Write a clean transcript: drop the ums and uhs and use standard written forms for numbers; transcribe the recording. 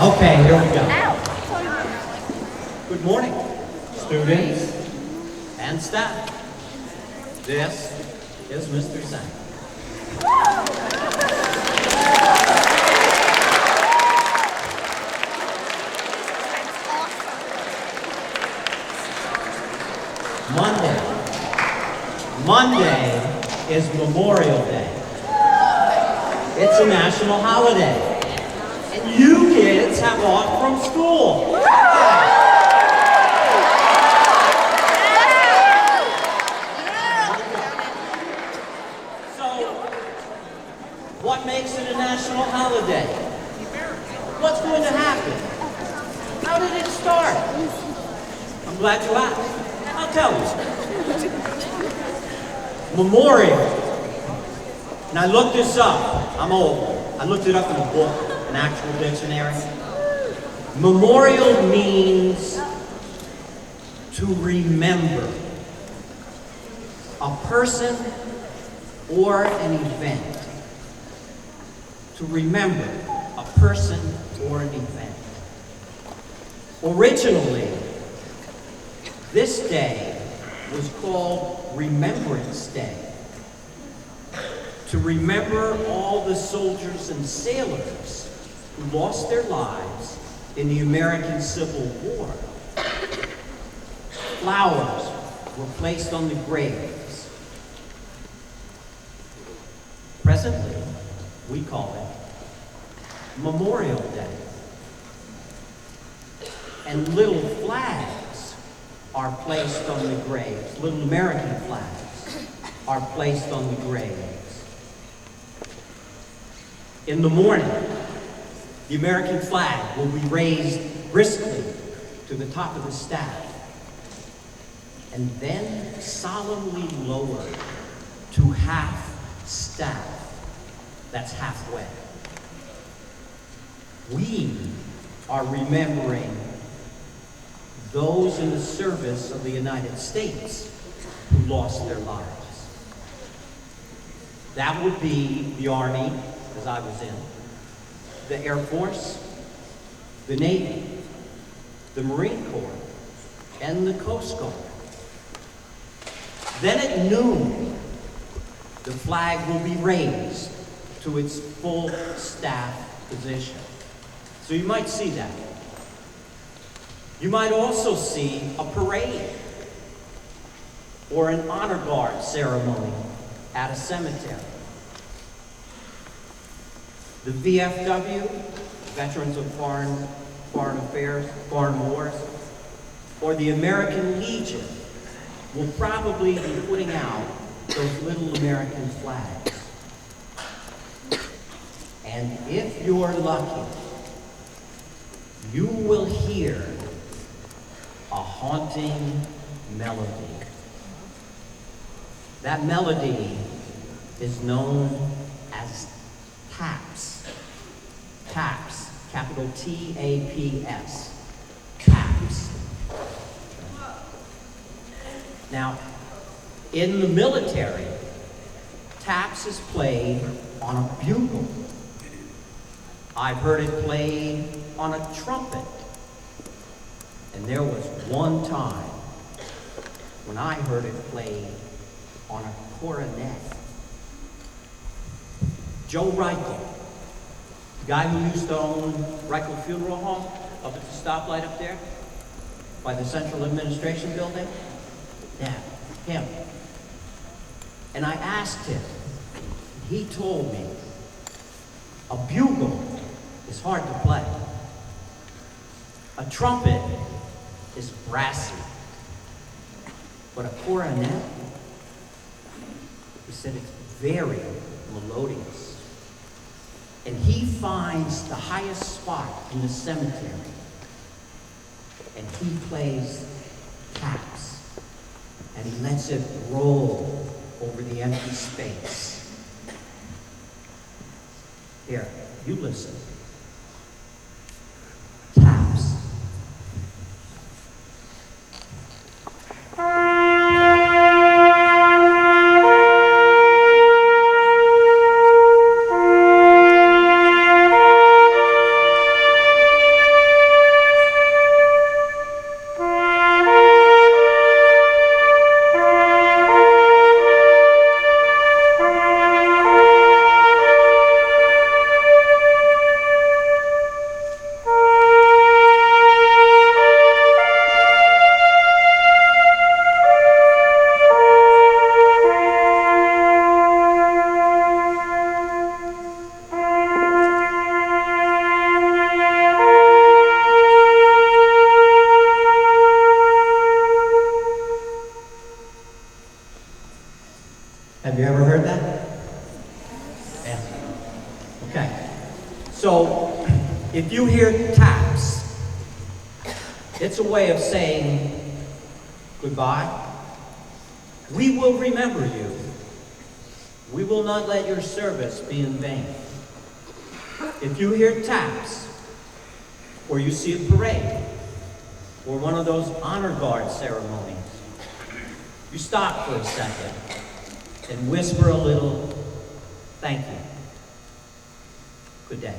Okay, here we go. Good morning, students and staff. This is Mr. Sang. Monday is Memorial Day. It's a national holiday. And you kids have off from school. So, what makes it a national holiday? What's going to happen? How did it start? I'm glad you asked. I'll tell you. Memorial. And I looked this up. I'm old. I looked it up in a book, an actual dictionary. Memorial means to remember a person or an event. To remember a person or an event. Originally, this day was called Remembrance Day, to remember all the soldiers and sailors who lost their lives in the American Civil War. Flowers were placed on the graves. Presently, we call it Memorial Day. And little flags are placed on the graves. Little American flags are placed on the graves. In the morning, the American flag will be raised briskly to the top of the staff and then solemnly lowered to half staff. That's halfway. We are remembering those in the service of the United States who lost their lives. That would be the Army, as I was in, the Air Force, the Navy, the Marine Corps, and the Coast Guard. Then at noon, the flag will be raised to its full staff position. So you might see that. You might also see a parade or an honor guard ceremony at a cemetery. The VFW, Veterans of Foreign Affairs, Foreign Wars, or the American Legion will probably be putting out those little American flags. And if you're lucky, you will hear a haunting melody. That melody is known as taps. Taps, capital T-A-P-S. Taps. Now, in the military, taps is played on a bugle. I've heard it played on a trumpet. And there was one time when I heard it played on a cornet. Joe Reichel, the guy who used to own Reichel Funeral Home up at the stoplight up there by the Central Administration Building. Yeah, him. And I asked him, he told me, a bugle is hard to play. A trumpet is brassy, but a cornet, he said, it's very melodious. And he finds the highest spot in the cemetery, and he plays taps, and he lets it roll over the empty space. Here, you listen. Taps. If you hear taps, it's a way of saying goodbye. We will remember you. We will not let your service be in vain. If you hear taps, or you see a parade, or one of those honor guard ceremonies, you stop for a second and whisper a little thank you. Good day.